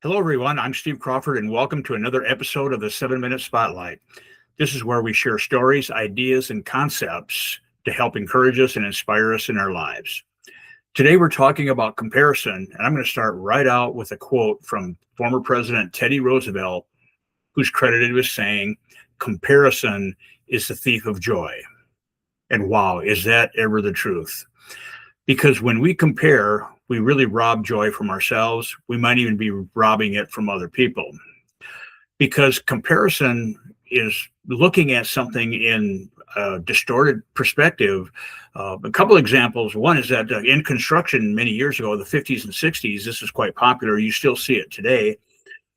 Hello, everyone. I'm Steve Crawford, and welcome to another episode of the 7-Minute Spotlight. This is where we share stories, ideas, and concepts to help encourage us and inspire us in our lives. Today, we're talking about comparison, and I'm going to start right out with a quote from former President Teddy Roosevelt, who's credited with saying, "Comparison is the thief of joy." And wow, is that ever the truth? Because when we compare, we really rob joy from ourselves. We might even be robbing it from other people. Because comparison is looking at something in a distorted perspective. A couple examples. One is that in construction many years ago, the 50s and 60s, this is quite popular. You still see it today,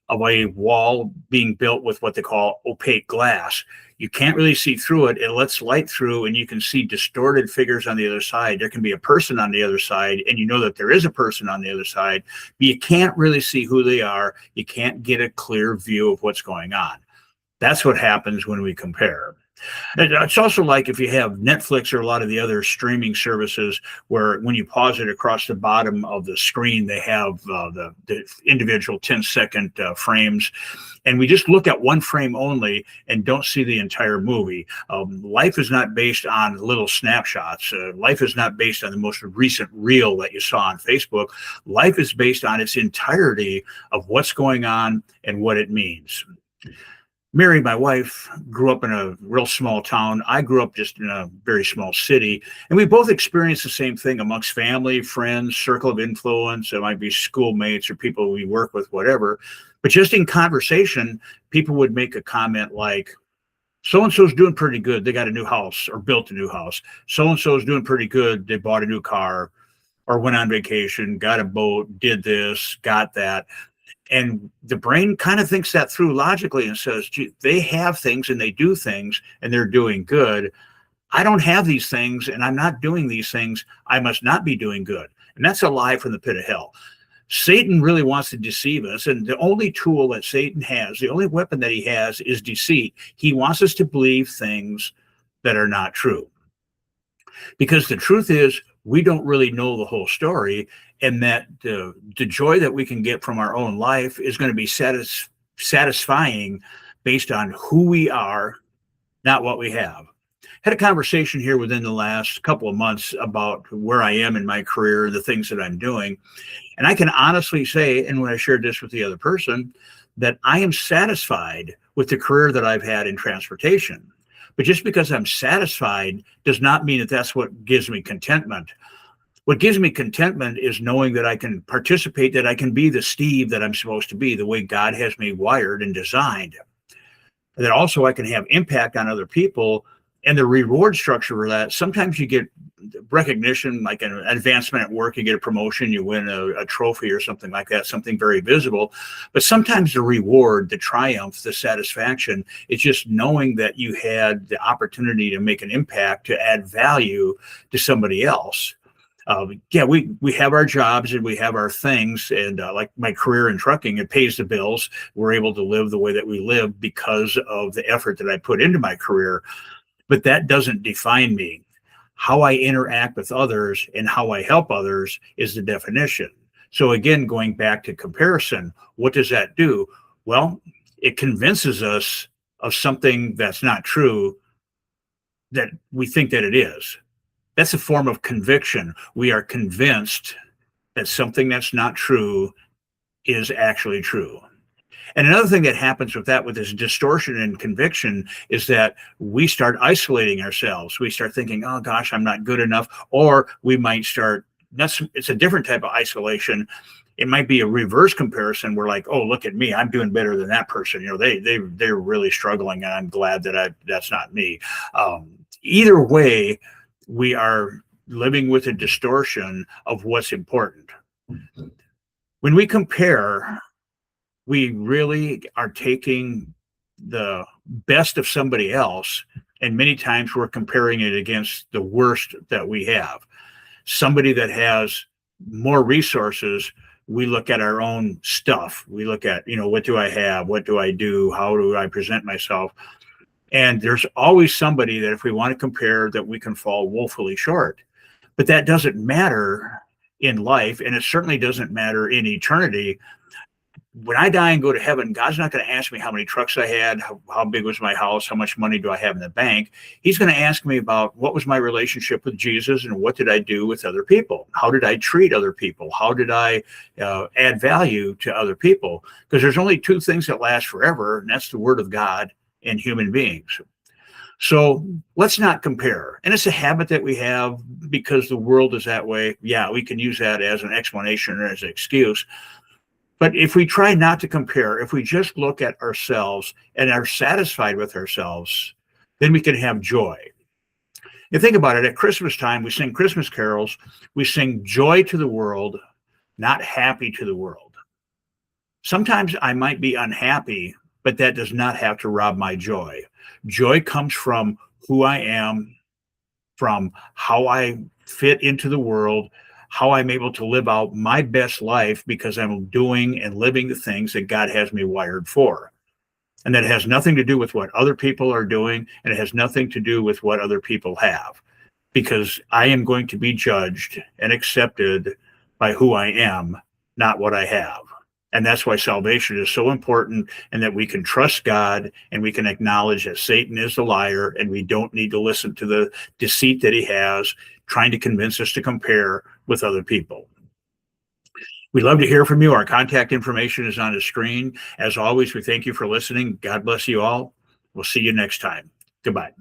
of a wall being built with what they call opaque glass. You can't really see through it. It lets light through, and you can see distorted figures on the other side. There can be a person on the other side, and you know that there is a person on the other side, but you can't really see who they are. You can't get a clear view of what's going on. That's what happens when we compare. It's also like if you have Netflix or a lot of the other streaming services where when you pause it across the bottom of the screen, they have the individual 10-second frames. And we just look at one frame only and don't see the entire movie. Life is not based on little snapshots. Life is not based on the most recent reel that you saw on Facebook. Life is based on its entirety of what's going on and what it means. Mary, my wife, grew up in a real small town. I grew up just in a very small city. And we both experienced the same thing amongst family, friends, circle of influence. It might be schoolmates or people we work with, whatever. But just in conversation, people would make a comment like, so-and-so's doing pretty good. They got a new house or built a new house. So-and-so's doing pretty good. They bought a new car or went on vacation, got a boat, did this, got that. And the brain kind of thinks that through logically and says, gee, they have things and they do things and they're doing good. I don't have these things and I'm not doing these things. I must not be doing good. And that's a lie from the pit of hell. Satan really wants to deceive us. And the only tool that Satan has, the only weapon that he has is deceit. He wants us to believe things that are not true. Because the truth is, we don't really know the whole story, and that the joy that we can get from our own life is going to be satisfying based on who we are, not what we have. Had a conversation here within the last couple of months about where I am in my career, the things that I'm doing. And I can honestly say, and when I shared this with the other person, that I am satisfied with the career that I've had in transportation. But just because I'm satisfied does not mean that that's what gives me contentment. What gives me contentment is knowing that I can participate, that I can be the Steve that I'm supposed to be, the way God has me wired and designed. And that also I can have impact on other people. And the reward structure for that, sometimes you get recognition, like an advancement at work, you get a promotion, you win a trophy or something like that, something very visible. But sometimes the reward, the triumph, the satisfaction, is just knowing that you had the opportunity to make an impact, to add value to somebody else. We have our jobs and we have our things, and like my career in trucking, it pays the bills. We're able to live the way that we live because of the effort that I put into my career. But that doesn't define me. How I interact with others and how I help others is the definition. So again, going back to comparison, what does that do? Well, it convinces us of something that's not true that we think that it is. That's a form of conviction. We are convinced that something that's not true is actually true. And another thing that happens with that, with this distortion in conviction, is that we start isolating ourselves. We start thinking, oh gosh, I'm not good enough. Or we might start, it's a different type of isolation. It might be a reverse comparison. We're like, oh, look at me, I'm doing better than that person. They're really struggling, and I'm glad that that's not me. Either way, we are living with a distortion of what's important. When we compare, we really are taking the best of somebody else, and many times we're comparing it against the worst that we have. Somebody that has more resources, we look at our own stuff. We look at, what do I have? What do I do? How do I present myself? And there's always somebody that if we want to compare, that we can fall woefully short. But that doesn't matter in life, and it certainly doesn't matter in eternity. when I die and go to heaven, God's not going to ask me how many trucks I had, how big was my house, how much money do I have in the bank. He's going to ask me about what was my relationship with Jesus and what did I do with other people? How did I treat other people? How did I add value to other people? Because there's only two things that last forever, and that's the Word of God and human beings. So let's not compare. And it's a habit that we have because the world is that way. Yeah, we can use that as an explanation or as an excuse. But if we try not to compare, if we just look at ourselves and are satisfied with ourselves, then we can have joy. You think about it, at Christmas time, we sing Christmas carols. We sing joy to the world, not happy to the world. Sometimes I might be unhappy, but that does not have to rob my joy. Joy comes from who I am, from how I fit into the world, how I'm able to live out my best life because I'm doing and living the things that God has me wired for. And that has nothing to do with what other people are doing, and it has nothing to do with what other people have, because I am going to be judged and accepted by who I am, not what I have. And that's why salvation is so important, and that we can trust God and we can acknowledge that Satan is a liar, and we don't need to listen to the deceit that he has, trying to convince us to compare with other people. We'd love to hear from you. Our contact information is on the screen. As always, we thank you for listening. God bless you all. We'll see you next time. Goodbye.